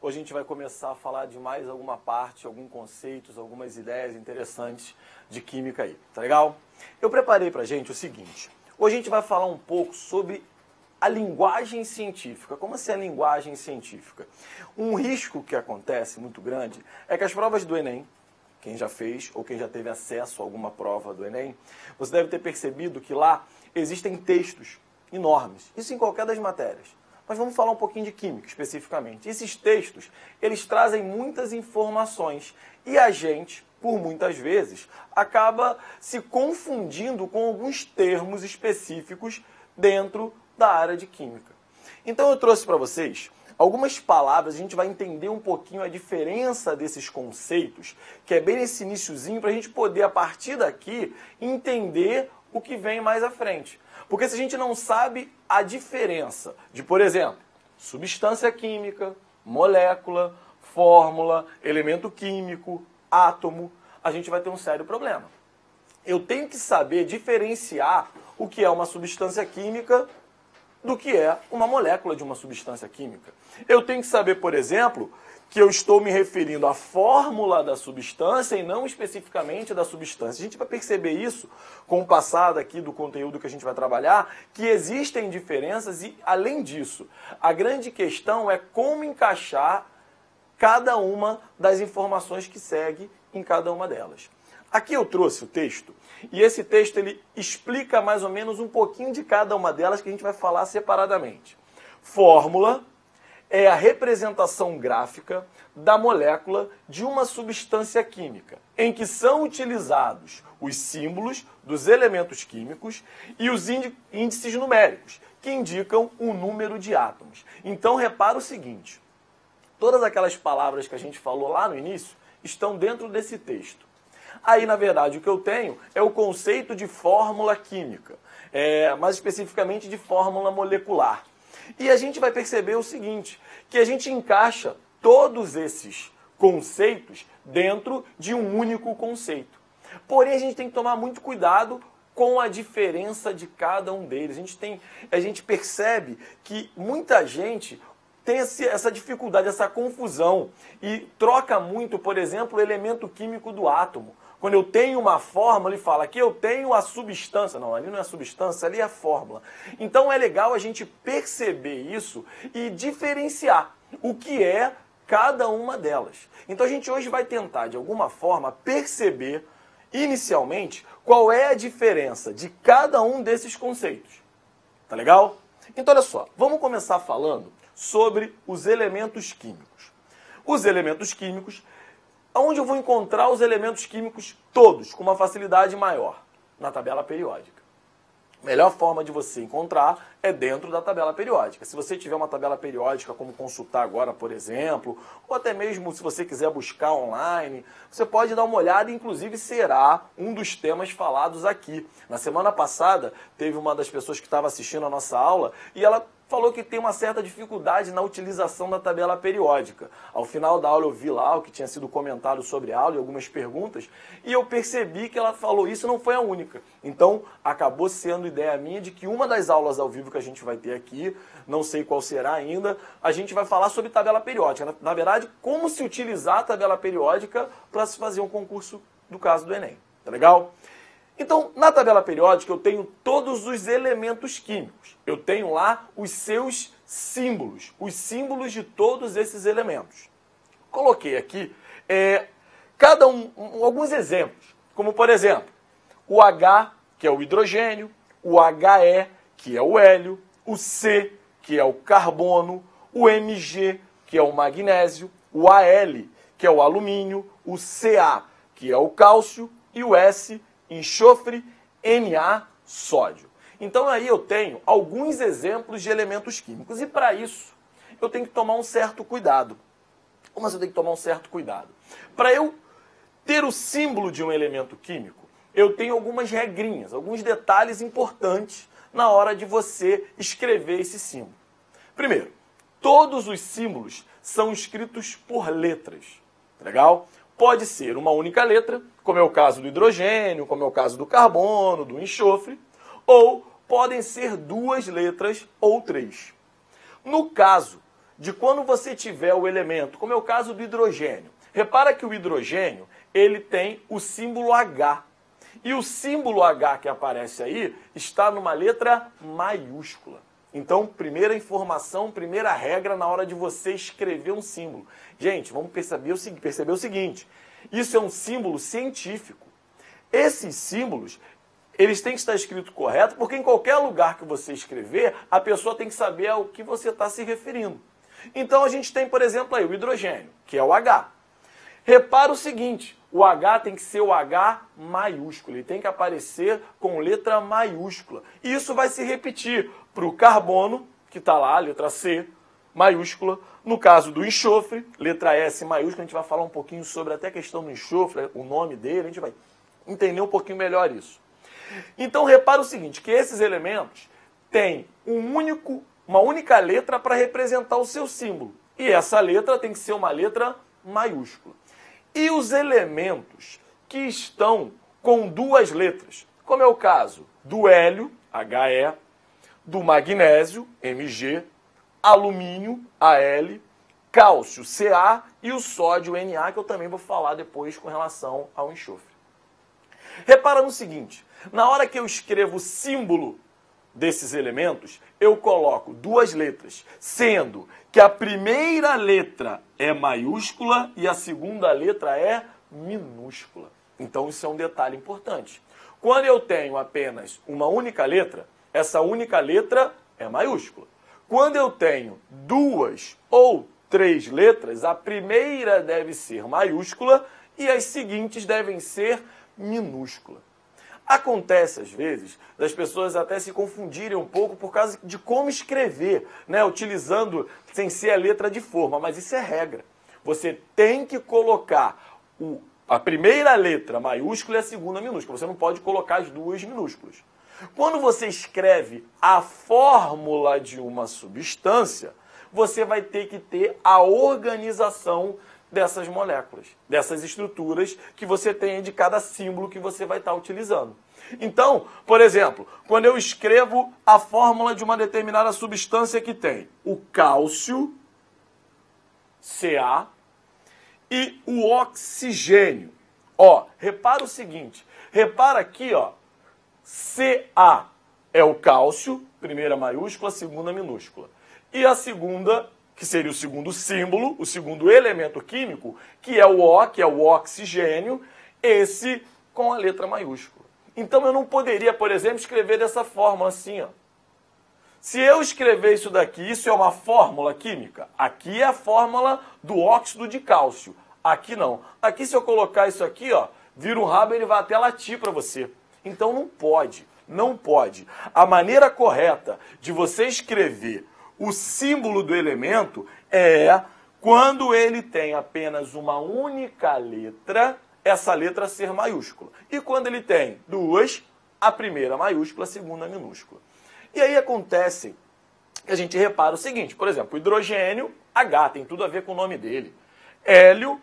hoje a gente vai começar a falar de mais alguma parte, alguns conceitos, algumas ideias interessantes de química aí, tá legal? Eu preparei pra gente o seguinte, hoje a gente vai falar um pouco sobre a linguagem científica. Como assim a linguagem científica? Um risco que acontece muito grande é que as provas do Enem, quem já fez ou quem já teve acesso a alguma prova do Enem, você deve ter percebido que lá existem textos enormes, isso em qualquer das matérias. Mas vamos falar um pouquinho de química especificamente. Esses textos, eles trazem muitas informações e a gente, por muitas vezes, acaba se confundindo com alguns termos específicos dentro da área de química. Então eu trouxe para vocês algumas palavras, a gente vai entender um pouquinho a diferença desses conceitos, que é bem nesse iniciozinho, para a gente poder, a partir daqui, entender o que vem mais à frente. Porque se a gente não sabe a diferença de, por exemplo, substância química, molécula, fórmula, elemento químico, átomo, a gente vai ter um sério problema. Eu tenho que saber diferenciar o que é uma substância química do que é uma molécula de uma substância química. Eu tenho que saber, por exemplo, que eu estou me referindo à fórmula da substância e não especificamente da substância. A gente vai perceber isso com o passado aqui do conteúdo que a gente vai trabalhar, que existem diferenças e, além disso, a grande questão é como encaixar cada uma das informações que segue em cada uma delas. Aqui eu trouxe o texto, e esse texto ele explica mais ou menos um pouquinho de cada uma delas que a gente vai falar separadamente. Fórmula é a representação gráfica da molécula de uma substância química, em que são utilizados os símbolos dos elementos químicos e os índices numéricos, que indicam o número de átomos. Então repara o seguinte, todas aquelas palavras que a gente falou lá no início estão dentro desse texto. Aí, na verdade, o que eu tenho é o conceito de fórmula química, mais especificamente de fórmula molecular. E a gente vai perceber o seguinte, que a gente encaixa todos esses conceitos dentro de um único conceito. Porém, a gente tem que tomar muito cuidado com a diferença de cada um deles. A gente percebe que muita gente tem essa dificuldade, essa confusão e troca muito, por exemplo, o elemento químico do átomo. Quando eu tenho uma fórmula, ele fala que eu tenho a substância. Não, ali não é a substância, ali é a fórmula. Então é legal a gente perceber isso e diferenciar o que é cada uma delas. Então a gente hoje vai tentar, de alguma forma, perceber, inicialmente, qual é a diferença de cada um desses conceitos. Tá legal? Então olha só, vamos começar falando sobre os elementos químicos. Os elementos químicos, onde eu vou encontrar os elementos químicos todos com uma facilidade maior? Na tabela periódica. A melhor forma de você encontrar é dentro da tabela periódica. Se você tiver uma tabela periódica, como consultar agora, por exemplo, ou até mesmo se você quiser buscar online, você pode dar uma olhada, inclusive será um dos temas falados aqui. Na semana passada, teve uma das pessoas que estava assistindo a nossa aula e ela falou que tem uma certa dificuldade na utilização da tabela periódica. Ao final da aula eu vi lá o que tinha sido comentado sobre a aula e algumas perguntas, e eu percebi que ela falou isso, não foi a única. Então, acabou sendo ideia minha de que uma das aulas ao vivo que a gente vai ter aqui, não sei qual será ainda, a gente vai falar sobre tabela periódica. Na verdade, como se utilizar a tabela periódica para se fazer um concurso do caso do Enem. Tá legal? Então, na tabela periódica, eu tenho todos os elementos químicos. Eu tenho lá os seus símbolos, os símbolos de todos esses elementos. Coloquei aqui alguns exemplos, como por exemplo, o H, que é o hidrogênio, o HE, que é o hélio, o C, que é o carbono, o Mg, que é o magnésio, o Al, que é o alumínio, o Ca, que é o cálcio, e o S, enxofre, Na, sódio. Então aí eu tenho alguns exemplos de elementos químicos e para isso eu tenho que tomar um certo cuidado. Como assim eu tenho que tomar um certo cuidado? Para eu ter o símbolo de um elemento químico, eu tenho algumas regrinhas, alguns detalhes importantes na hora de você escrever esse símbolo. Primeiro, todos os símbolos são escritos por letras. Legal? Pode ser uma única letra, como é o caso do hidrogênio, como é o caso do carbono, do enxofre, ou podem ser duas letras ou três. No caso de quando você tiver o elemento, como é o caso do hidrogênio. Repara que o hidrogênio, ele tem o símbolo H. E o símbolo H que aparece aí está numa letra maiúscula. Então, primeira informação, primeira regra na hora de você escrever um símbolo. Gente, vamos perceber o seguinte, isso é um símbolo científico. Esses símbolos, eles têm que estar escritos correto, porque em qualquer lugar que você escrever, a pessoa tem que saber ao que você está se referindo. Então, a gente tem, por exemplo, aí o hidrogênio, que é o H. Repara o seguinte, o H tem que ser o H maiúsculo, ele tem que aparecer com letra maiúscula. E isso vai se repetir para o carbono, que está lá, letra C, maiúscula. No caso do enxofre, letra S maiúscula, a gente vai falar um pouquinho sobre até a questão do enxofre, o nome dele, a gente vai entender um pouquinho melhor isso. Então, repara o seguinte, que esses elementos têm uma única letra para representar o seu símbolo. E essa letra tem que ser uma letra maiúscula. E os elementos que estão com duas letras, como é o caso do hélio, He, do magnésio, Mg, alumínio, Al, cálcio, Ca e o sódio, Na, que eu também vou falar depois com relação ao enxofre. Repara no seguinte, na hora que eu escrevo o símbolo desses elementos, eu coloco duas letras, sendo que a primeira letra é maiúscula e a segunda letra é minúscula. Então isso é um detalhe importante. Quando eu tenho apenas uma única letra, essa única letra é maiúscula. Quando eu tenho duas ou três letras, a primeira deve ser maiúscula e as seguintes devem ser minúscula. Acontece, às vezes, das pessoas até se confundirem um pouco por causa de como escrever, né? Utilizando sem ser a letra de forma, mas isso é regra. Você tem que colocar a primeira letra maiúscula e a segunda minúscula. Você não pode colocar as duas minúsculas. Quando você escreve a fórmula de uma substância, você vai ter que ter a organização dessas moléculas, dessas estruturas que você tem de cada símbolo que você vai estar utilizando. Então, por exemplo, quando eu escrevo a fórmula de uma determinada substância que tem o cálcio, Ca, e o oxigênio. Ó, repara o seguinte, repara aqui, ó, Ca é o cálcio, primeira maiúscula, segunda minúscula. E a segunda, que seria o segundo símbolo, o segundo elemento químico, que é o O, que é o oxigênio, esse com a letra maiúscula. Então eu não poderia, por exemplo, escrever dessa forma assim, ó. Se eu escrever isso daqui, isso é uma fórmula química. Aqui é a fórmula do óxido de cálcio. Aqui não. Aqui se eu colocar isso aqui, ó, vira um rabo e ele vai até latir para você. Então não pode, não pode. A maneira correta de você escrever o símbolo do elemento é quando ele tem apenas uma única letra, essa letra ser maiúscula. E quando ele tem duas, a primeira maiúscula, a segunda minúscula. E aí acontece que a gente repara o seguinte, por exemplo, o hidrogênio, H, tem tudo a ver com o nome dele. Hélio,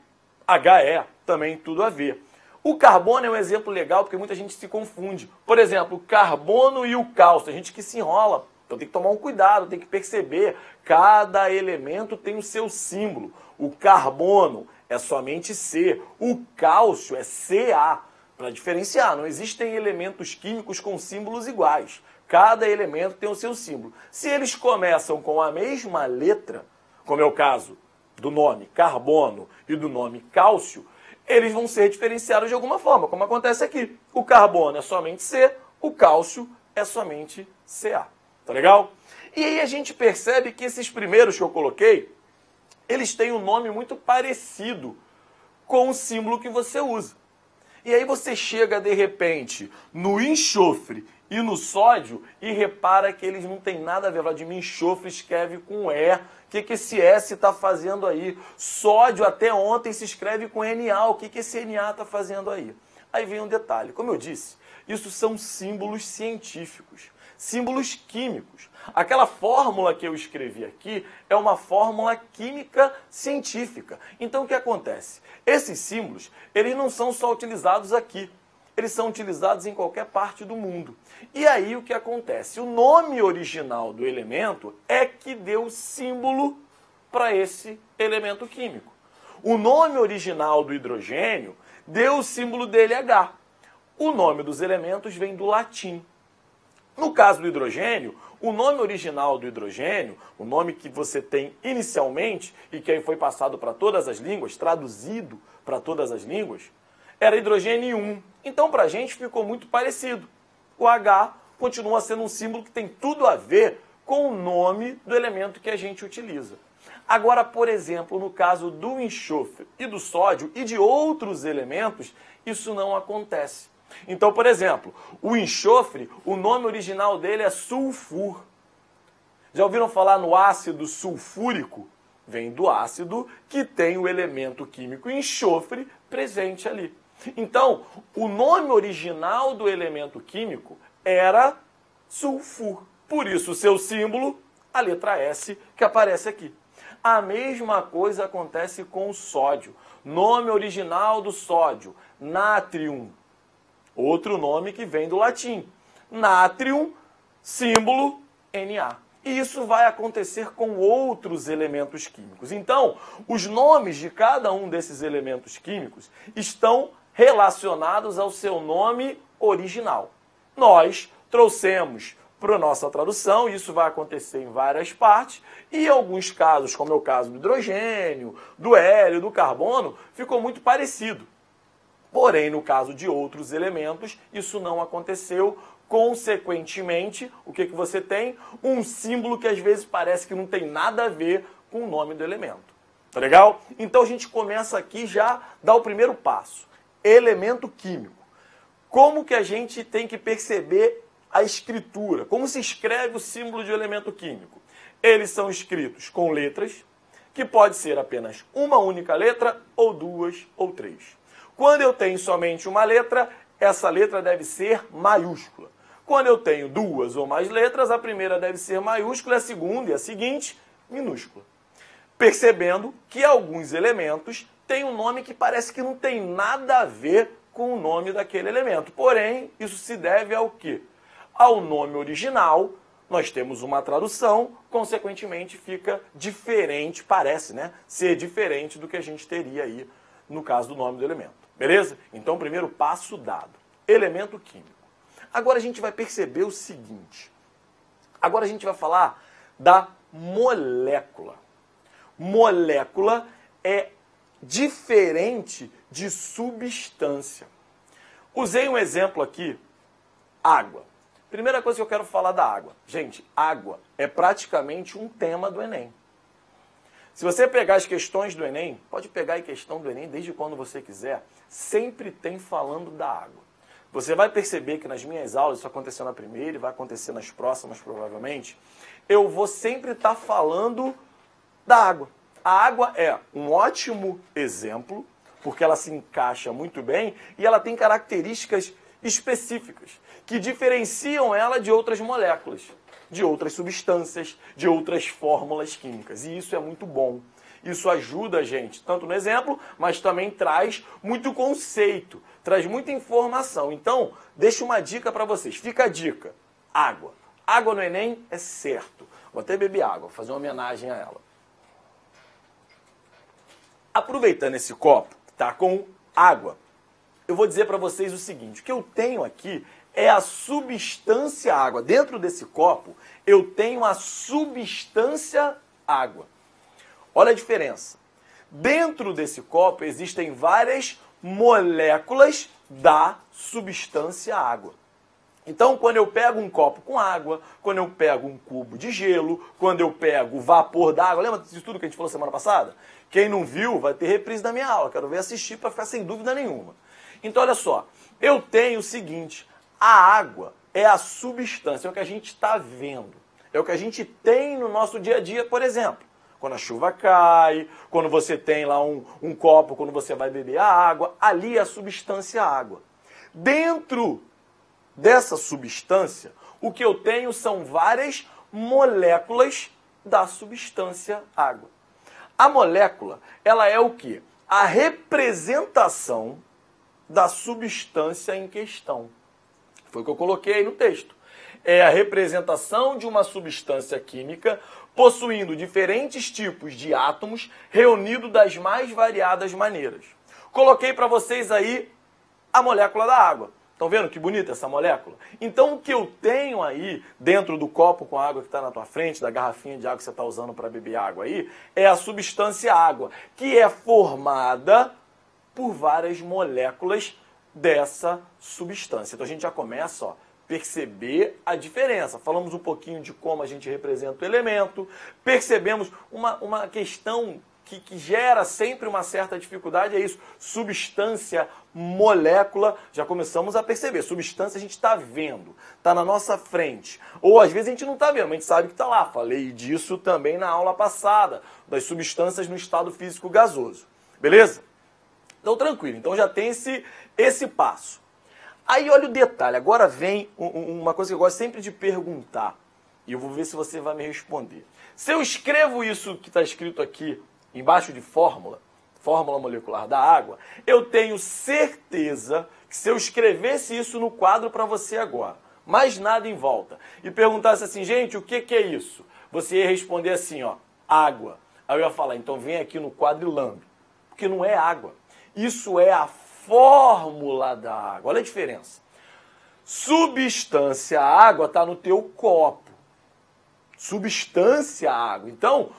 He, também tudo a ver. O carbono é um exemplo legal porque muita gente se confunde. Por exemplo, o carbono e o cálcio, a gente que se enrola. Então tem que tomar um cuidado, tem que perceber, cada elemento tem o seu símbolo. O carbono é somente C, o cálcio é Ca, para diferenciar. Não existem elementos químicos com símbolos iguais. Cada elemento tem o seu símbolo. Se eles começam com a mesma letra, como é o caso do nome carbono e do nome cálcio, eles vão ser diferenciados de alguma forma, como acontece aqui. O carbono é somente C, o cálcio é somente Ca. Tá legal? E aí a gente percebe que esses primeiros que eu coloquei, eles têm um nome muito parecido com o símbolo que você usa. E aí você chega, de repente, no enxofre e no sódio e repara que eles não têm nada a ver. De mim, enxofre escreve com E. O que esse S está fazendo aí? Sódio até ontem se escreve com Na. O que esse Na está fazendo aí? Aí vem um detalhe. Como eu disse, isso são símbolos científicos, símbolos químicos. Aquela fórmula que eu escrevi aqui é uma fórmula química científica. Então o que acontece? Esses símbolos, eles não são só utilizados aqui. Eles são utilizados em qualquer parte do mundo. E aí o que acontece? O nome original do elemento é que deu símbolo para esse elemento químico. O nome original do hidrogênio deu o símbolo dele H. O nome dos elementos vem do latim. No caso do hidrogênio, o nome original do hidrogênio, o nome que você tem inicialmente e que aí foi passado para todas as línguas, traduzido para todas as línguas, era hidrogênio 1. Então, para a gente, ficou muito parecido. O H continua sendo um símbolo que tem tudo a ver com o nome do elemento que a gente utiliza. Agora, por exemplo, no caso do enxofre e do sódio e de outros elementos, isso não acontece. Então, por exemplo, o enxofre, o nome original dele é sulfur. Já ouviram falar no ácido sulfúrico? Vem do ácido que tem o elemento químico enxofre presente ali. Então, o nome original do elemento químico era sulfur. Por isso, o seu símbolo, a letra S, que aparece aqui. A mesma coisa acontece com o sódio. Nome original do sódio, nátrium. Outro nome que vem do latim. Nátrium, símbolo Na. E isso vai acontecer com outros elementos químicos. Então, os nomes de cada um desses elementos químicos estão relacionados ao seu nome original. Nós trouxemos para a nossa tradução, isso vai acontecer em várias partes, e em alguns casos, como é o caso do hidrogênio, do hélio, do carbono, ficou muito parecido. Porém, no caso de outros elementos, isso não aconteceu. Consequentemente, o que você tem? Um símbolo que às vezes parece que não tem nada a ver com o nome do elemento. Tá legal? Então a gente começa aqui já, dá o primeiro passo. Elemento químico. Como que a gente tem que perceber a escritura? Como se escreve o símbolo de elemento químico? Eles são escritos com letras, que pode ser apenas uma única letra, ou duas, ou três. Quando eu tenho somente uma letra, essa letra deve ser maiúscula. Quando eu tenho duas ou mais letras, a primeira deve ser maiúscula, a segunda e a seguinte, minúscula. Percebendo que alguns elementos têm um nome que parece que não tem nada a ver com o nome daquele elemento. Porém, isso se deve ao quê? Ao nome original, nós temos uma tradução, consequentemente fica diferente, parece, né? Ser diferente do que a gente teria aí no caso do nome do elemento. Beleza? Então, primeiro passo dado. Elemento químico. Agora a gente vai perceber o seguinte. Agora a gente vai falar da molécula. Molécula é diferente de substância. Usei um exemplo aqui, água. Primeira coisa que eu quero falar da água. Gente, água é praticamente um tema do Enem. Se você pegar as questões do Enem, pode pegar a questão do Enem desde quando você quiser, sempre tem falando da água. Você vai perceber que nas minhas aulas, isso aconteceu na primeira e vai acontecer nas próximas provavelmente, eu vou sempre estar falando da água. A água é um ótimo exemplo, porque ela se encaixa muito bem e ela tem características específicas que diferenciam ela de outras moléculas, de outras substâncias, de outras fórmulas químicas. E isso é muito bom. Isso ajuda a gente, tanto no exemplo, mas também traz muito conceito, traz muita informação. Então, deixa uma dica para vocês. Fica a dica. Água. Água no Enem é certo. Vou até beber água, fazer uma homenagem a ela. Aproveitando esse copo, que está com água, eu vou dizer para vocês o seguinte. O que eu tenho aqui é a substância água. Dentro desse copo, eu tenho a substância água. Olha a diferença. Dentro desse copo existem várias moléculas da substância água. Então, quando eu pego um copo com água, quando eu pego um cubo de gelo, quando eu pego o vapor d'água, lembra disso tudo que a gente falou semana passada? Quem não viu, vai ter reprise da minha aula. Quero ver assistir para ficar sem dúvida nenhuma. Então, olha só. Eu tenho o seguinte. A água é a substância, é o que a gente está vendo. É o que a gente tem no nosso dia a dia, por exemplo. Quando a chuva cai, quando você tem lá um copo, quando você vai beber a água, ali é a substância água. Dentro dessa substância, o que eu tenho são várias moléculas da substância água. A molécula, ela é o quê? A representação da substância em questão. Foi o que eu coloquei aí no texto. É a representação de uma substância química possuindo diferentes tipos de átomos reunidos das mais variadas maneiras. Coloquei para vocês aí a molécula da água. Estão vendo que bonita essa molécula? Então, o que eu tenho aí dentro do copo com água que está na tua frente, da garrafinha de água que você está usando para beber água aí, é a substância água, que é formada por várias moléculas dessa substância. Então, a gente já começa, ó, perceber a diferença. Falamos um pouquinho de como a gente representa o elemento, percebemos uma questão que gera sempre uma certa dificuldade, é isso, substância, molécula, já começamos a perceber, substância a gente está vendo, está na nossa frente, ou às vezes a gente não está vendo, mas a gente sabe que está lá, falei disso também na aula passada, das substâncias no estado físico gasoso, beleza? Então tranquilo, então já tem esse passo. Aí olha o detalhe, agora vem uma coisa que eu gosto sempre de perguntar, e eu vou ver se você vai me responder. Se eu escrevo isso que está escrito aqui, embaixo de fórmula molecular da água, eu tenho certeza que se eu escrevesse isso no quadro para você agora, mais nada em volta, e perguntasse assim, gente, o que é isso? Você ia responder assim, ó, água. Aí eu ia falar, então vem aqui no quadro e lambe, porque não é água. Isso é a fórmula da água. Olha a diferença. Substância água está no teu copo. Substância água. Então,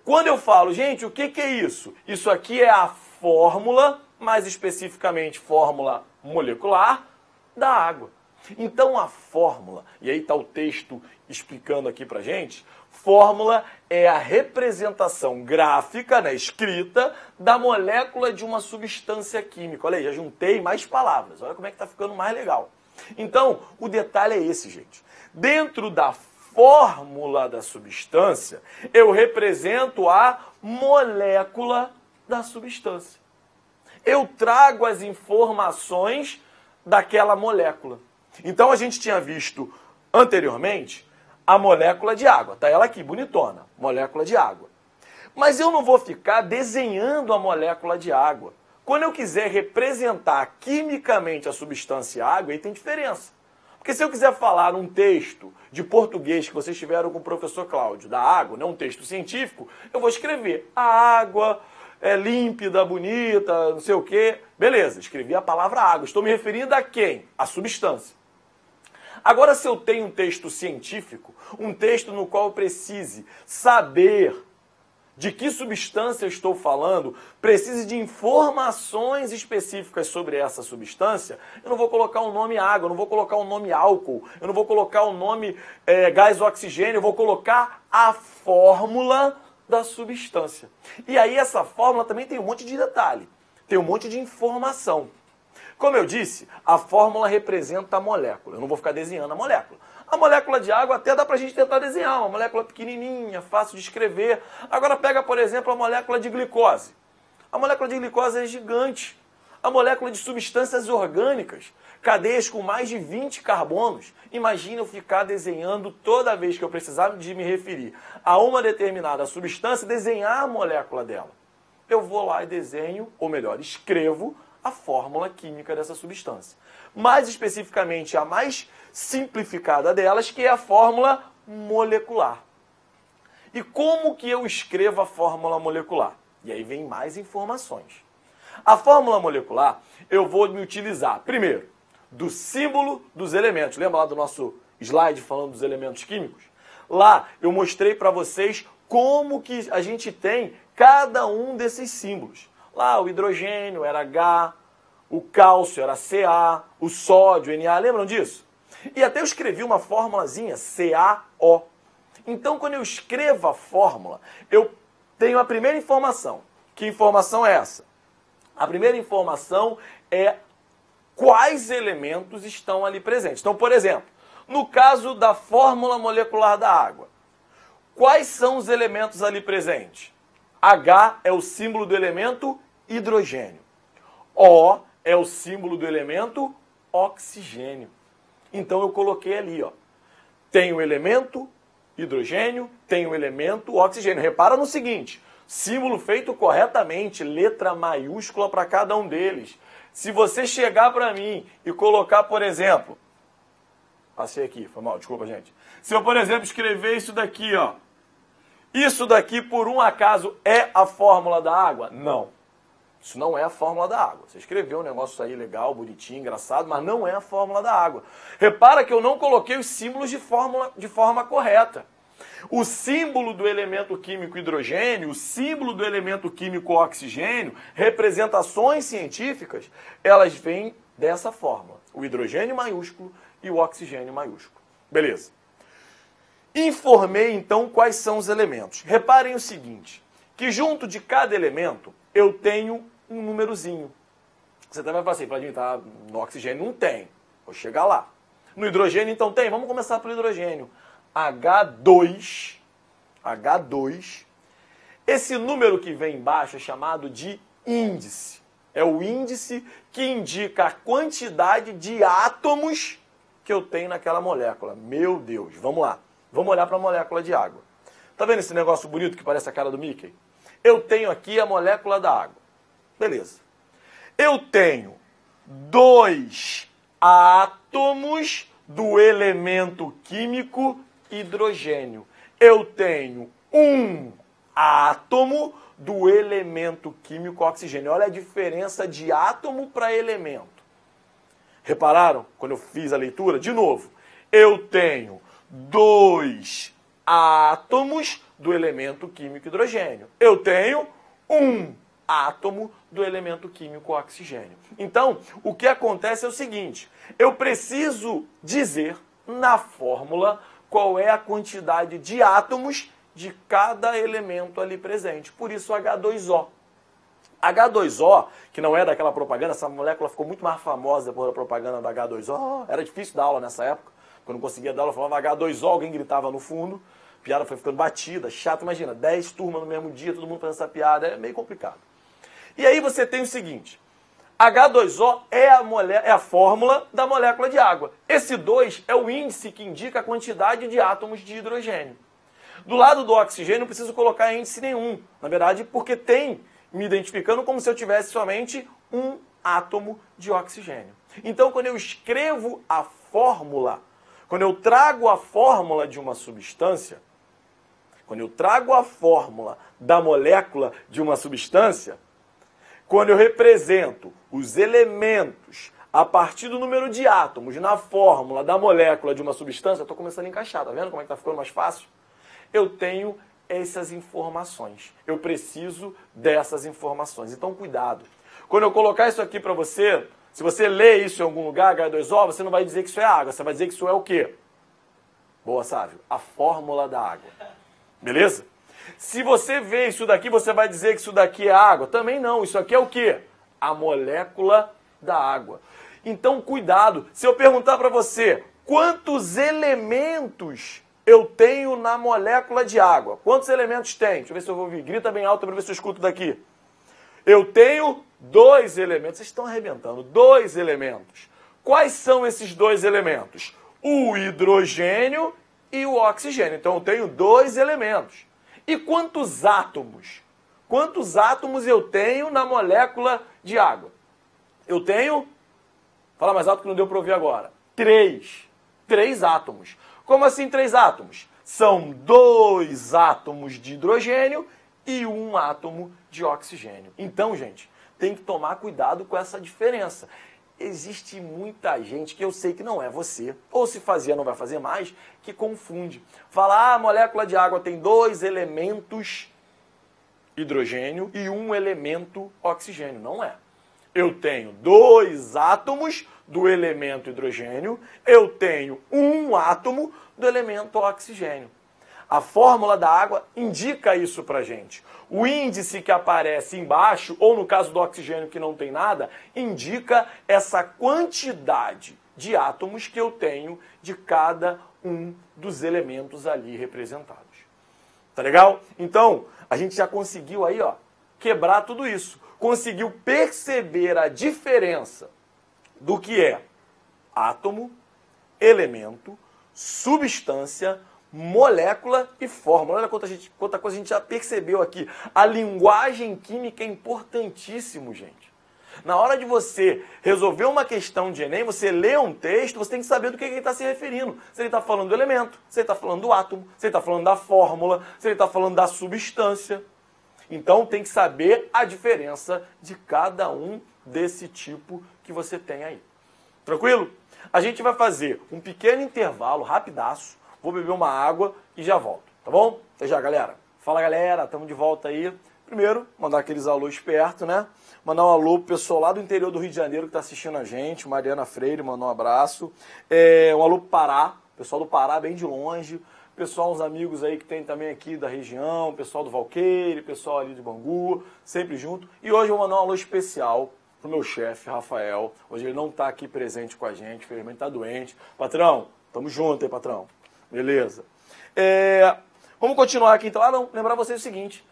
quando eu falo, gente, o que é isso? Isso aqui é a fórmula, mais especificamente fórmula molecular, da água. Então a fórmula, e aí está o texto explicando aqui pra gente, fórmula é a representação gráfica, né, escrita, da molécula de uma substância química. Olha aí, já juntei mais palavras, olha como é que está ficando mais legal. Então, o detalhe é esse, gente. Dentro da fórmula da substância, eu represento a molécula da substância. Eu trago as informações daquela molécula. Então a gente tinha visto anteriormente a molécula de água. Tá ela aqui, bonitona, molécula de água. Mas eu não vou ficar desenhando a molécula de água. Quando eu quiser representar quimicamente a substância água, aí tem diferença. Porque se eu quiser falar um texto de português que vocês tiveram com o professor Cláudio, da água, não um texto científico, eu vou escrever a água é límpida, bonita, não sei o quê. Beleza, escrevi a palavra água. Estou me referindo a quem? A substância. Agora, se eu tenho um texto científico, um texto no qual eu precise saber de que substância eu estou falando, precise de informações específicas sobre essa substância, eu não vou colocar o nome água, eu não vou colocar o nome álcool, eu não vou colocar o nome gás oxigênio, eu vou colocar a fórmula da substância. E aí essa fórmula também tem um monte de detalhe, tem um monte de informação. Como eu disse, a fórmula representa a molécula, eu não vou ficar desenhando a molécula. A molécula de água até dá pra gente tentar desenhar, uma molécula pequenininha, fácil de escrever. Agora pega, por exemplo, a molécula de glicose. A molécula de glicose é gigante. A molécula de substâncias orgânicas, cadeias com mais de 20 carbonos. Imagina eu ficar desenhando toda vez que eu precisar de me referir a uma determinada substância, desenhar a molécula dela. Eu vou lá e desenho, ou melhor, escrevo a fórmula química dessa substância. Mais especificamente, a mais simplificada delas, que é a fórmula molecular. E como que eu escrevo a fórmula molecular? E aí vem mais informações. A fórmula molecular, eu vou me utilizar, primeiro, do símbolo dos elementos. Lembra lá do nosso slide falando dos elementos químicos? Lá eu mostrei para vocês como que a gente tem cada um desses símbolos. Lá o hidrogênio era H, o cálcio era Ca, o sódio, Na, lembram disso? E até eu escrevi uma formulazinha, CaO. Então, quando eu escrevo a fórmula, eu tenho a primeira informação. Que informação é essa? A primeira informação é quais elementos estão ali presentes. Então, por exemplo, no caso da fórmula molecular da água, quais são os elementos ali presentes? H é o símbolo do elemento hidrogênio. O é o símbolo do elemento oxigênio. Então eu coloquei ali, ó. Tem o elemento hidrogênio, tem o elemento oxigênio. Repara no seguinte, símbolo feito corretamente, letra maiúscula para cada um deles. Se você chegar para mim e colocar, por exemplo, Passei aqui, foi mal, desculpa, gente. Se eu, por exemplo, escrever isso daqui, ó. Isso daqui, por um acaso, é a fórmula da água? Não. Isso não é a fórmula da água. Você escreveu um negócio aí legal, bonitinho, engraçado, mas não é a fórmula da água. Repara que eu não coloquei os símbolos de forma correta. O símbolo do elemento químico hidrogênio, o símbolo do elemento químico oxigênio, representações científicas, elas vêm dessa fórmula. O hidrogênio maiúsculo e o oxigênio maiúsculo. Beleza. Informei, então, quais são os elementos. Reparem o seguinte, que junto de cada elemento eu tenho um númerozinho. Você também vai falar assim, Vladimir, tá, no oxigênio não tem. Vou chegar lá. No hidrogênio, então, tem. Vamos começar pelo hidrogênio. H2. Esse número que vem embaixo é chamado de índice. É o índice que indica a quantidade de átomos que eu tenho naquela molécula. Meu Deus, vamos lá. Vamos olhar para a molécula de água. Tá vendo esse negócio bonito que parece a cara do Mickey? Eu tenho aqui a molécula da água. Beleza. Eu tenho 2 átomos do elemento químico hidrogênio. Eu tenho 1 átomo do elemento químico oxigênio. Olha a diferença de átomo para elemento. Repararam quando eu fiz a leitura? De novo, eu tenho 2 átomos do elemento químico hidrogênio. Eu tenho 1 átomo do elemento químico oxigênio. Então, o que acontece é o seguinte, eu preciso dizer na fórmula qual é a quantidade de átomos de cada elemento ali presente. Por isso, H2O. H2O, que não é daquela propaganda, essa molécula ficou muito mais famosa depois da propaganda da H2O. Era difícil dar aula nessa época. Quando não conseguia dar aula, eu falava H2O, alguém gritava no fundo. A piada foi ficando batida, chato. Imagina, 10 turmas no mesmo dia, todo mundo fazendo essa piada. É meio complicado. E aí você tem o seguinte, H2O é a fórmula da molécula de água. Esse 2 é o índice que indica a quantidade de átomos de hidrogênio. Do lado do oxigênio não preciso colocar índice nenhum. Na verdade, porque tem me identificando como se eu tivesse somente 1 átomo de oxigênio. Então, quando eu escrevo a fórmula, quando eu trago a fórmula de uma substância, quando eu trago a fórmula da molécula de uma substância, quando eu represento os elementos a partir do número de átomos na fórmula da molécula de uma substância, eu estou começando a encaixar, tá vendo como é que está ficando mais fácil? Eu tenho essas informações. Eu preciso dessas informações. Então, cuidado. Quando eu colocar isso aqui para você, se você lê isso em algum lugar, H2O, você não vai dizer que isso é água, você vai dizer que isso é o quê? Boa, Sávio. A fórmula da água. Beleza? Se você vê isso daqui, você vai dizer que isso daqui é água? Também não. Isso aqui é o quê? A molécula da água. Então, cuidado. Se eu perguntar para você quantos elementos eu tenho na molécula de água. Quantos elementos tem? Deixa eu ver se eu vou ouvir. Grita bem alto para ver se eu escuto daqui. Eu tenho 2 elementos. Vocês estão arrebentando. 2 elementos. Quais são esses 2 elementos? O hidrogênio e o oxigênio. Então, eu tenho 2 elementos. E quantos átomos? Quantos átomos eu tenho na molécula de água? Eu tenho... Fala mais alto que não deu para ouvir agora. 3. 3 átomos. Como assim 3 átomos? São 2 átomos de hidrogênio e 1 átomo de oxigênio. Então, gente, tem que tomar cuidado com essa diferença. Existe muita gente, que eu sei que não é você, ou se fazia não vai fazer mais, que confunde. Fala, a molécula de água tem 2 elementos hidrogênio e 1 elemento oxigênio. Não é. Eu tenho 2 átomos do elemento hidrogênio, eu tenho 1 átomo do elemento oxigênio. A fórmula da água indica isso pra gente. O índice que aparece embaixo, ou no caso do oxigênio que não tem nada, indica essa quantidade de átomos que eu tenho de cada um dos elementos ali representados. Tá legal? Então, a gente já conseguiu aí, ó, quebrar tudo isso. Conseguiu perceber a diferença do que é átomo, elemento, substância, molécula e fórmula. Olha quanta coisa a gente já percebeu aqui. A linguagem química é importantíssimo, gente. Na hora de você resolver uma questão de Enem, você lê um texto, você tem que saber do que ele está se referindo. Se ele está falando do elemento, se ele está falando do átomo, se ele está falando da fórmula, se ele está falando da substância. Então tem que saber a diferença de cada um desse tipo que você tem aí. Tranquilo? A gente vai fazer um pequeno intervalo, rapidaço. Vou beber uma água e já volto, tá bom? Até já, galera. Fala, galera. Estamos de volta aí. Primeiro, mandar aqueles alô esperto, né? Mandar um alô pro pessoal lá do interior do Rio de Janeiro que está assistindo a gente. Mariana Freire mandou um abraço. Um alô pro Pará. Pessoal do Pará, bem de longe. Pessoal, uns amigos aí que tem também aqui da região. Pessoal do Valqueire, pessoal ali de Bangu. Sempre junto. E hoje eu vou mandar um alô especial pro meu chefe, Rafael. Hoje ele não está aqui presente com a gente. Infelizmente está doente. Patrão, tamo junto aí, patrão. Beleza. Vamos continuar aqui então. Não, lembrar vocês o seguinte.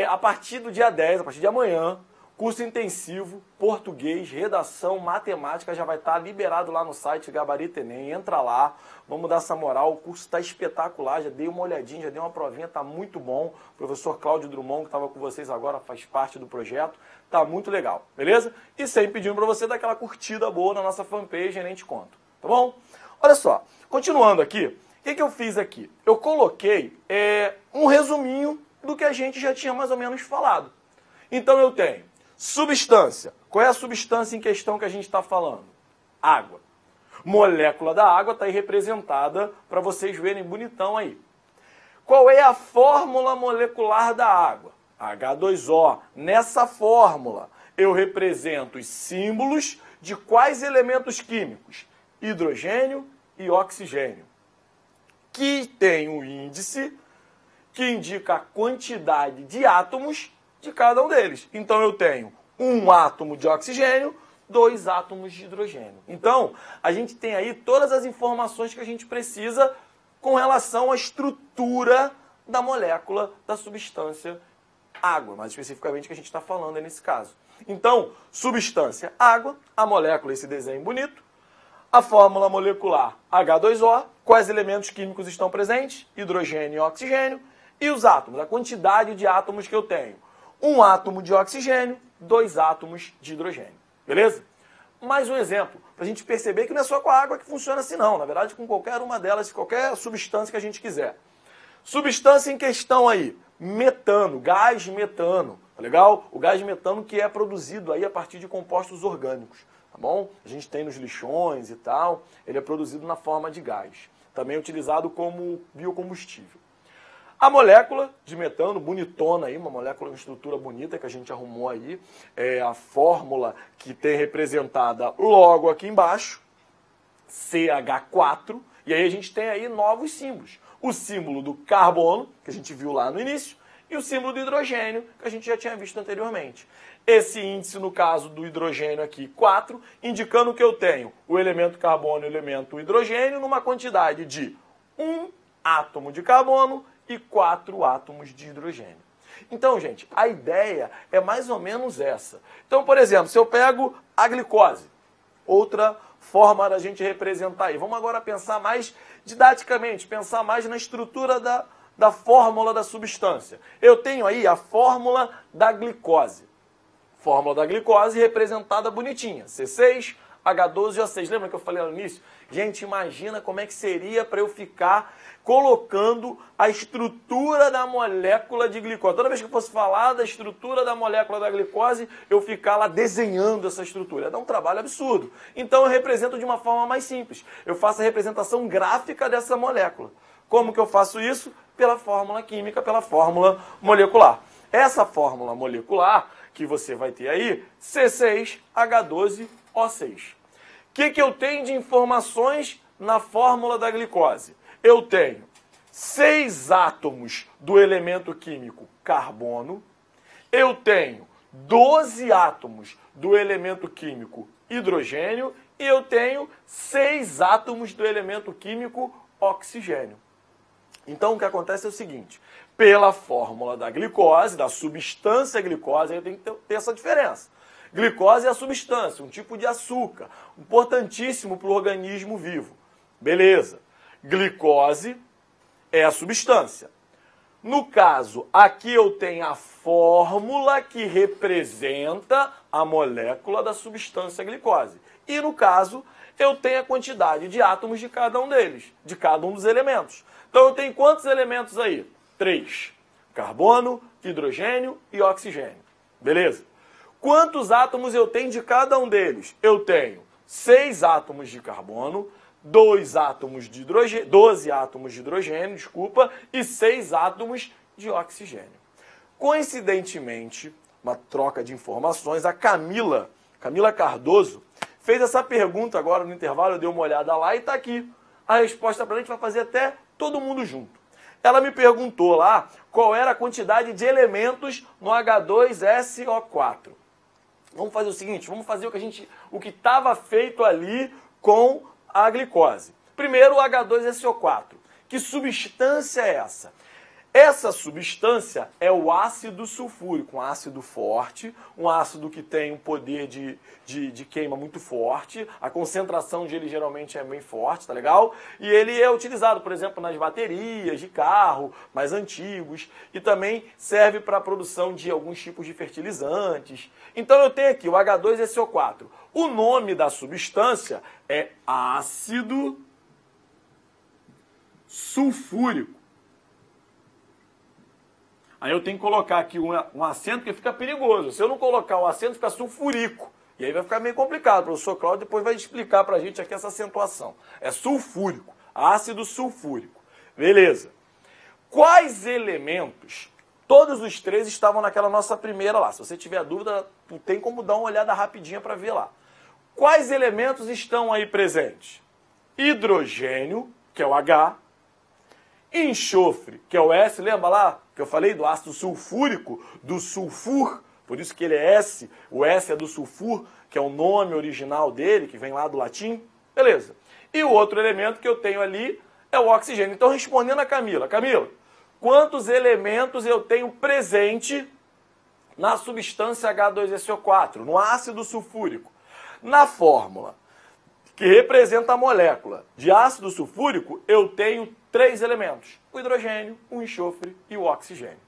A partir do dia 10, a partir de amanhã, curso intensivo, português, redação, matemática, já vai estar liberado lá no site Gabarito Enem. Entra lá, vamos dar essa moral, o curso está espetacular, já dei uma olhadinha, já dei uma provinha, está muito bom. O professor Cláudio Drummond, que estava com vocês agora, faz parte do projeto, está muito legal, beleza? E sempre pedindo para você dar aquela curtida boa na nossa fanpage, nem te conto, tá bom? Olha só, continuando aqui, o que eu fiz aqui? Eu coloquei um resuminho do que a gente já tinha mais ou menos falado. Então eu tenho substância. Qual é a substância em questão que a gente está falando? Água. Molécula da água está aí representada para vocês verem bonitão aí. Qual é a fórmula molecular da água? H2O. Nessa fórmula eu represento os símbolos de quais elementos químicos? Hidrogênio e oxigênio. Que tem um índice que indica a quantidade de átomos de cada um deles. Então eu tenho um átomo de oxigênio, 2 átomos de hidrogênio. Então, a gente tem aí todas as informações que a gente precisa com relação à estrutura da molécula da substância água, mais especificamente que a gente está falando aí nesse caso. Então, substância água, a molécula, esse desenho bonito, a fórmula molecular H2O, quais elementos químicos estão presentes? Hidrogênio e oxigênio. E os átomos, a quantidade de átomos que eu tenho. Um átomo de oxigênio, 2 átomos de hidrogênio. Beleza? Mais um exemplo, para a gente perceber que não é só com a água que funciona assim não. Na verdade, com qualquer uma delas, qualquer substância que a gente quiser. Substância em questão aí, metano, gás metano. Tá legal? O gás metano que é produzido aí a partir de compostos orgânicos. Tá bom? A gente tem nos lixões e tal. Ele é produzido na forma de gás. Também é utilizado como biocombustível. A molécula de metano, bonitona aí, uma molécula com estrutura bonita que a gente arrumou aí, é a fórmula que tem representada logo aqui embaixo, CH4, e aí a gente tem aí novos símbolos. O símbolo do carbono, que a gente viu lá no início, e o símbolo do hidrogênio, que a gente já tinha visto anteriormente. Esse índice, no caso do hidrogênio aqui, 4, indicando que eu tenho o elemento carbono e o elemento hidrogênio numa quantidade de 1 átomo de carbono e 4 átomos de hidrogênio. Então, gente, a ideia é mais ou menos essa. Então, por exemplo, se eu pego a glicose, outra forma da gente representar aí. Vamos agora pensar mais didaticamente, pensar mais na estrutura da fórmula da substância. Eu tenho aí a fórmula da glicose. Fórmula da glicose representada bonitinha. C6, H12O6. Lembra que eu falei no início? Gente, imagina como é que seria para eu ficar colocando a estrutura da molécula de glicose. Toda vez que eu fosse falar da estrutura da molécula da glicose, eu ficar lá desenhando essa estrutura. Dá um trabalho absurdo. Então eu represento de uma forma mais simples. Eu faço a representação gráfica dessa molécula. Como que eu faço isso? Pela fórmula química, pela fórmula molecular. Essa fórmula molecular que você vai ter aí, C6H12O6. O que eu tenho de informações na fórmula da glicose? Eu tenho 6 átomos do elemento químico carbono, eu tenho 12 átomos do elemento químico hidrogênio e eu tenho 6 átomos do elemento químico oxigênio. Então o que acontece é o seguinte, pela fórmula da glicose, da substância glicose, eu tenho que ter essa diferença. Glicose é a substância, um tipo de açúcar, importantíssimo para o organismo vivo. Beleza. Glicose é a substância. No caso, aqui eu tenho a fórmula que representa a molécula da substância glicose. E no caso, eu tenho a quantidade de átomos de cada um deles, de cada um dos elementos. Então eu tenho quantos elementos aí? 3. Carbono, hidrogênio e oxigênio. Beleza? Quantos átomos eu tenho de cada um deles? Eu tenho 6 átomos de carbono, 12 átomos de hidrogênio, e 6 átomos de oxigênio. Coincidentemente, uma troca de informações, a Camila Cardoso, fez essa pergunta agora no intervalo, eu dei uma olhada lá e está aqui. A resposta para a gente vai fazer até todo mundo junto. Ela me perguntou lá qual era a quantidade de elementos no H2SO4. Vamos fazer o seguinte, vamos fazer o que estava feito ali com a glicose. Primeiro, o H2SO4. Que substância é essa? Essa substância é o ácido sulfúrico, um ácido forte, um ácido que tem um poder de queima muito forte, a concentração dele geralmente é bem forte, tá legal? E ele é utilizado, por exemplo, nas baterias de carro mais antigos e também serve para a produção de alguns tipos de fertilizantes. Então eu tenho aqui o H2SO4. O nome da substância é ácido sulfúrico. Aí eu tenho que colocar aqui um acento que fica perigoso. Se eu não colocar o acento, fica sulfúrico. E aí vai ficar meio complicado. O professor Cláudio depois vai explicar pra gente aqui essa acentuação. É sulfúrico, ácido sulfúrico. Beleza. Quais elementos? Todos os 3 estavam naquela nossa primeira lá. Se você tiver dúvida, tem como dar uma olhada rapidinha para ver lá. Quais elementos estão aí presentes? Hidrogênio, que é o H. Enxofre, que é o S, lembra lá que eu falei do ácido sulfúrico, do sulfur, por isso que ele é S, o S é do sulfur, que é o nome original dele, que vem lá do latim, beleza. E o outro elemento que eu tenho ali é o oxigênio. Então, respondendo a Camila, quantos elementos eu tenho presente na substância H2SO4, no ácido sulfúrico? Na fórmula que representa a molécula de ácido sulfúrico, eu tenho 3 elementos, o hidrogênio, o enxofre e o oxigênio.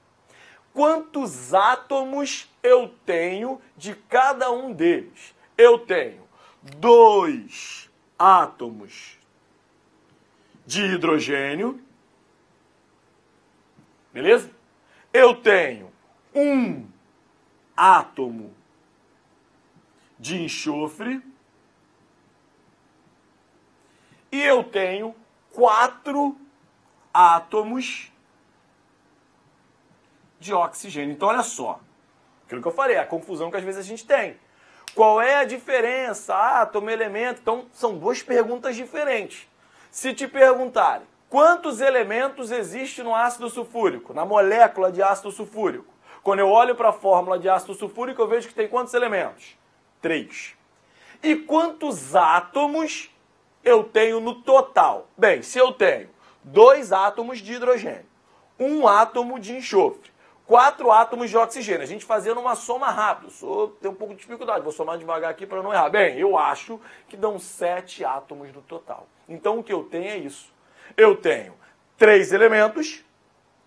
Quantos átomos eu tenho de cada um deles? Eu tenho 2 átomos de hidrogênio, beleza? Eu tenho 1 átomo de enxofre e eu tenho 4 átomos de oxigênio. Então, olha só, aquilo que eu falei, a confusão que às vezes a gente tem. Qual é a diferença, átomo, elemento? Então, são 2 perguntas diferentes. Se te perguntarem, quantos elementos existem no ácido sulfúrico, na molécula de ácido sulfúrico? Quando eu olho para a fórmula de ácido sulfúrico, eu vejo que tem quantos elementos? 3. E quantos átomos eu tenho no total? Bem, se eu tenho 2 átomos de hidrogênio, 1 átomo de enxofre, 4 átomos de oxigênio, a gente fazendo uma soma rápida, tenho um pouco de dificuldade, vou somar devagar aqui para não errar. Bem, eu acho que dão 7 átomos no total. Então o que eu tenho é isso. Eu tenho 3 elementos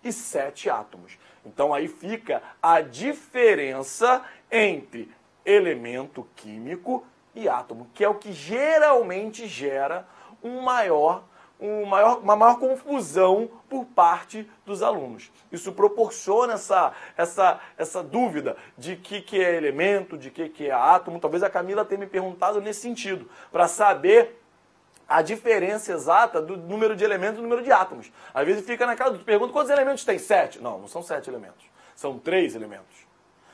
e 7 átomos. Então aí fica a diferença entre elemento químico e átomo, que é o que geralmente gera uma maior confusão por parte dos alunos. Isso proporciona essa dúvida de que é elemento, de que é átomo. Talvez a Camila tenha me perguntado nesse sentido, para saber a diferença exata do número de elementos e do número de átomos. Às vezes fica naquela dúvida, pergunta quantos elementos tem? 7. Não são 7 elementos, são 3 elementos.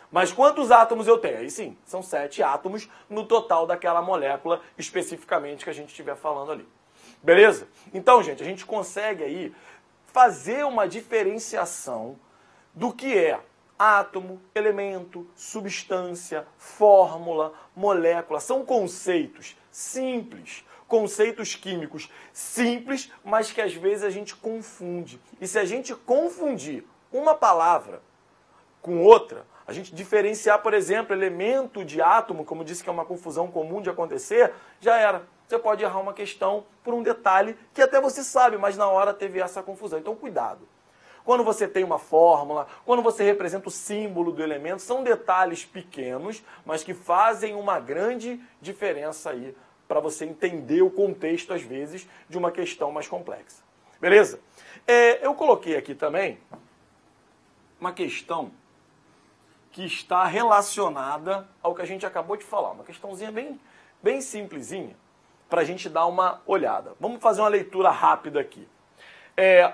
Mas quantos átomos eu tenho? Aí sim, são 7 átomos no total daquela molécula especificamente que a gente estiver falando ali. Beleza? Então, gente, a gente consegue aí fazer uma diferenciação do que é átomo, elemento, substância, fórmula, molécula. São conceitos simples, conceitos químicos simples, mas que às vezes a gente confunde. E se a gente confundir uma palavra com outra, a gente diferenciar, por exemplo, elemento de átomo, como disse que é uma confusão comum de acontecer, já era. Você pode errar uma questão por um detalhe que até você sabe, mas na hora teve essa confusão. Então, cuidado. quando você tem uma fórmula, quando você representa o símbolo do elemento, são detalhes pequenos, mas que fazem uma grande diferença aí para você entender o contexto, às vezes, de uma questão mais complexa. Beleza? Eu coloquei aqui também uma questão que está relacionada ao que a gente acabou de falar. Uma questãozinha bem simplesinha para a gente dar uma olhada. Vamos fazer uma leitura rápida aqui.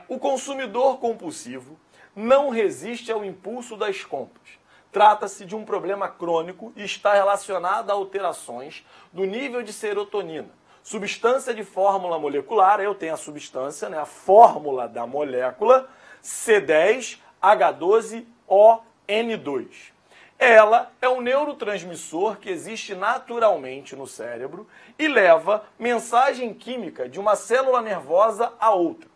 O consumidor compulsivo não resiste ao impulso das compras. Trata-se de um problema crônico e está relacionado a alterações do nível de serotonina, substância de fórmula molecular. Eu tenho a substância, né, a fórmula da molécula C10H12ON2. Ela é um neurotransmissor que existe naturalmente no cérebro e leva mensagem química de uma célula nervosa a outra.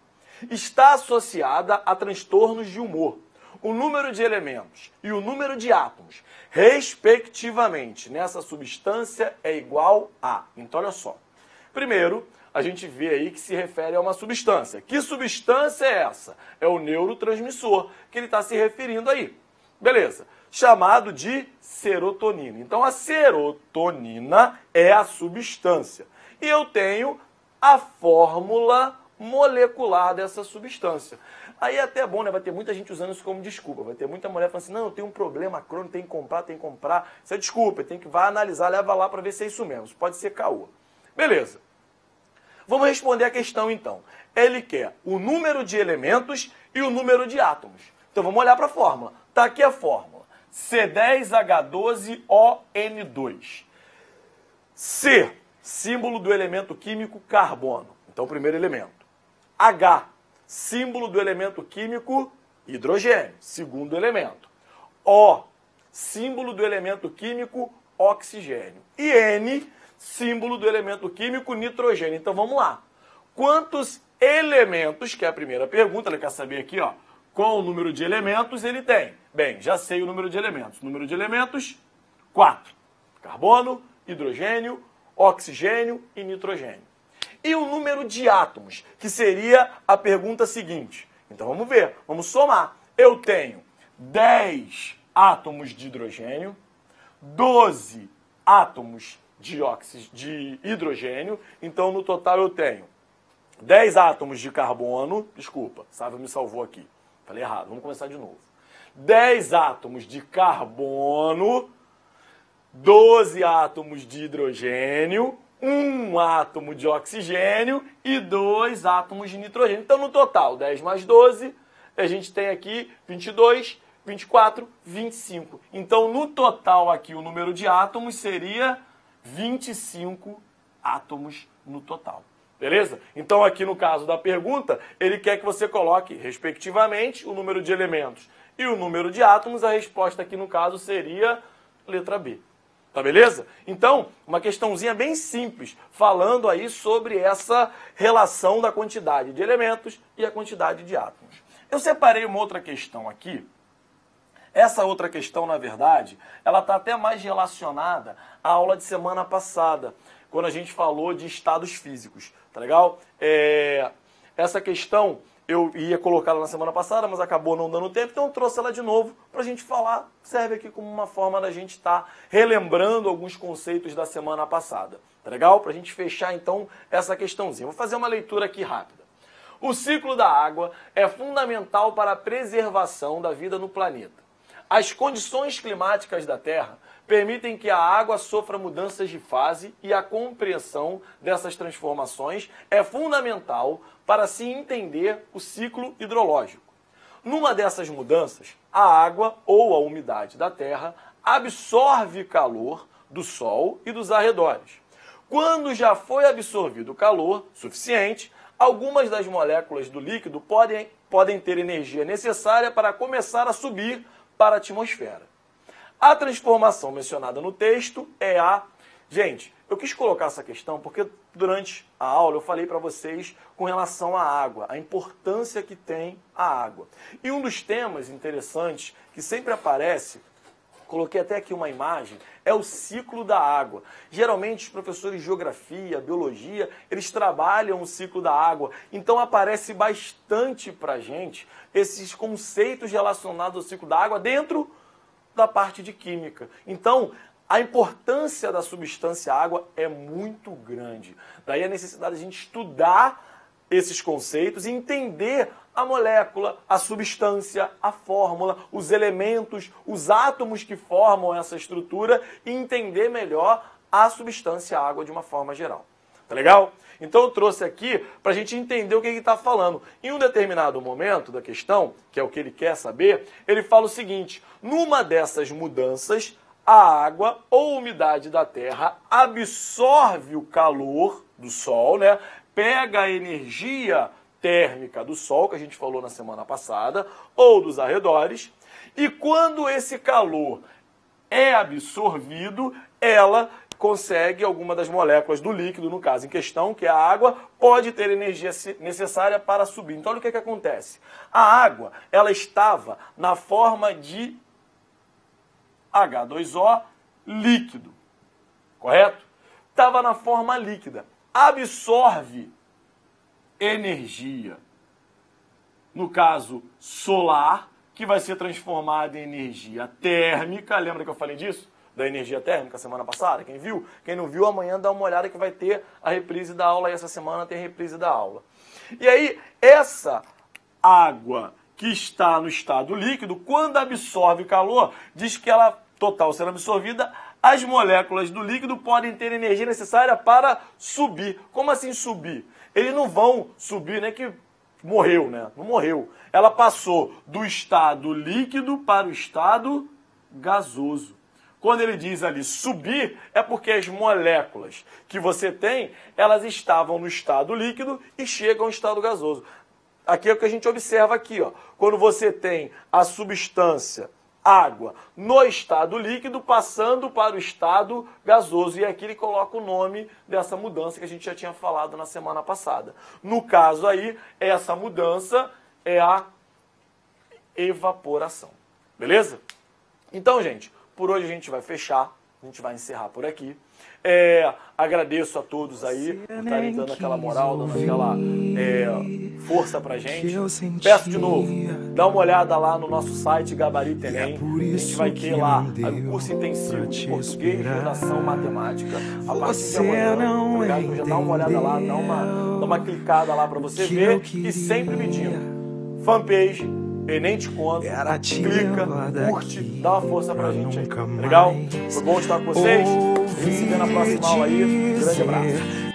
Está associada a transtornos de humor. O número de elementos e o número de átomos, respectivamente, nessa substância é igual a... Então, olha só. Primeiro, a gente vê aí que se refere a uma substância. Que substância é essa? É o neurotransmissor que ele está se referindo aí. Beleza. Chamado de serotonina. Então, a serotonina é a substância. E eu tenho a fórmula molecular dessa substância. Aí é até bom, né? Vai ter muita gente usando isso como desculpa. Vai ter muita mulher falando assim, não, eu tenho um problema crônico, tem que comprar. Isso é desculpa, vai analisar, leva lá para ver se é isso mesmo. Isso pode ser caô. Beleza. Vamos responder a questão, então. Ele quer o número de elementos e o número de átomos. Então, vamos olhar para a fórmula. Está aqui a fórmula. C10H12ON2. C, símbolo do elemento químico carbono. Então, o primeiro elemento. H, símbolo do elemento químico hidrogênio, segundo elemento. O, símbolo do elemento químico oxigênio. E N, símbolo do elemento químico nitrogênio. Então vamos lá. Quantos elementos, que é a primeira pergunta, ele quer saber aqui, ó, qual o número de elementos ele tem? Bem, já sei o número de elementos. Número de elementos, 4. Carbono, hidrogênio, oxigênio e nitrogênio. E o número de átomos, que seria a pergunta seguinte. Então vamos ver, vamos somar. Eu tenho 10 átomos de hidrogênio, 12 átomos de hidrogênio, então no total eu tenho 10 átomos de carbono, desculpa, Sávio me salvou aqui, falei errado, vamos começar de novo. 10 átomos de carbono, 12 átomos de hidrogênio, 1 átomo de oxigênio e 2 átomos de nitrogênio. Então, no total, 10 mais 12, a gente tem aqui 22, 24, 25. Então, no total aqui, o número de átomos seria 25 átomos no total. Beleza? Então, aqui no caso da pergunta, ele quer que você coloque, respectivamente, o número de elementos e o número de átomos. A resposta aqui, no caso, seria letra B. Tá beleza? Então, uma questãozinha bem simples, falando aí sobre essa relação da quantidade de elementos e a quantidade de átomos. Eu separei uma outra questão aqui. Essa outra questão, na verdade, ela está até mais relacionada à aula de semana passada, quando a gente falou de estados físicos, tá legal? Essa questão eu ia colocá-la na semana passada, mas acabou não dando tempo, então eu trouxe ela de novo para a gente falar. Serve aqui como uma forma da gente estar relembrando alguns conceitos da semana passada. Tá legal? Para a gente fechar, então, essa questãozinha. Vou fazer uma leitura aqui rápida. O ciclo da água é fundamental para a preservação da vida no planeta. As condições climáticas da Terra permitem que a água sofra mudanças de fase e a compreensão dessas transformações é fundamental para se entender o ciclo hidrológico. Numa dessas mudanças, a água ou a umidade da terra absorve calor do Sol e dos arredores. Quando já foi absorvido o calor suficiente, algumas das moléculas do líquido podem ter energia necessária para começar a subir para a atmosfera. A transformação mencionada no texto é a... Gente, eu quis colocar essa questão porque durante a aula eu falei para vocês com relação à água, a importância que tem a água. E um dos temas interessantes que sempre aparece coloquei até aqui uma imagem, é o ciclo da água. Geralmente os professores de geografia, biologia, eles trabalham o ciclo da água. Então aparece bastante pra gente esses conceitos relacionados ao ciclo da água dentro da parte de química. Então, a importância da substância água é muito grande. Daí a necessidade de a gente estudar esses conceitos e entender a molécula, a substância, a fórmula, os elementos, os átomos que formam essa estrutura e entender melhor a substância água de uma forma geral. Tá legal? Então eu trouxe aqui para a gente entender o que ele está falando. Em um determinado momento da questão, que é o que ele quer saber, ele fala o seguinte: numa dessas mudanças, a água ou umidade da terra absorve o calor do sol, né? Pega a energia térmica do sol, que a gente falou na semana passada, ou dos arredores, e quando esse calor é absorvido, ela consegue, alguma das moléculas do líquido, no caso em questão, que é a água, pode ter energia necessária para subir. Então olha o que acontece. A água, ela estava na forma de H2O líquido, correto? Estava na forma líquida. Absorve energia, no caso solar, que vai ser transformada em energia térmica. Lembra que eu falei disso? Da energia térmica semana passada? Quem viu? Quem não viu, amanhã dá uma olhada que vai ter a reprise da aula, e essa semana tem a reprise da aula. E aí, essa água que está no estado líquido, quando absorve calor, diz que ela, total sendo absorvida, as moléculas do líquido podem ter energia necessária para subir. Como assim subir? Eles não vão subir, né? Que morreu, né? Não morreu. Ela passou do estado líquido para o estado gasoso. Quando ele diz ali subir, é porque as moléculas que você tem, elas estavam no estado líquido e chegam ao estado gasoso. Aqui é o que a gente observa aqui, ó. Quando você tem a substância água no estado líquido passando para o estado gasoso. E aqui ele coloca o nome dessa mudança que a gente já tinha falado na semana passada. No caso aí, essa mudança é a evaporação. Beleza? Então, gente, por hoje a gente vai fechar. A gente vai encerrar por aqui. Agradeço a todos aí por estarem dando aquela moral, dando aquela força pra gente. Peço de novo, dá uma olhada lá no nosso site Gabarito Enem. A gente vai ter lá o curso intensivo de português, redação, matemática. A partir de amanhã, já dá uma olhada lá, dá uma clicada lá pra você ver. E sempre pedindo, fanpage Enem Te Conta, clica, curte, dá uma força pra gente aí. Legal? Foi bom estar com vocês. A gente se vê na próxima aula aí. Grande abraço.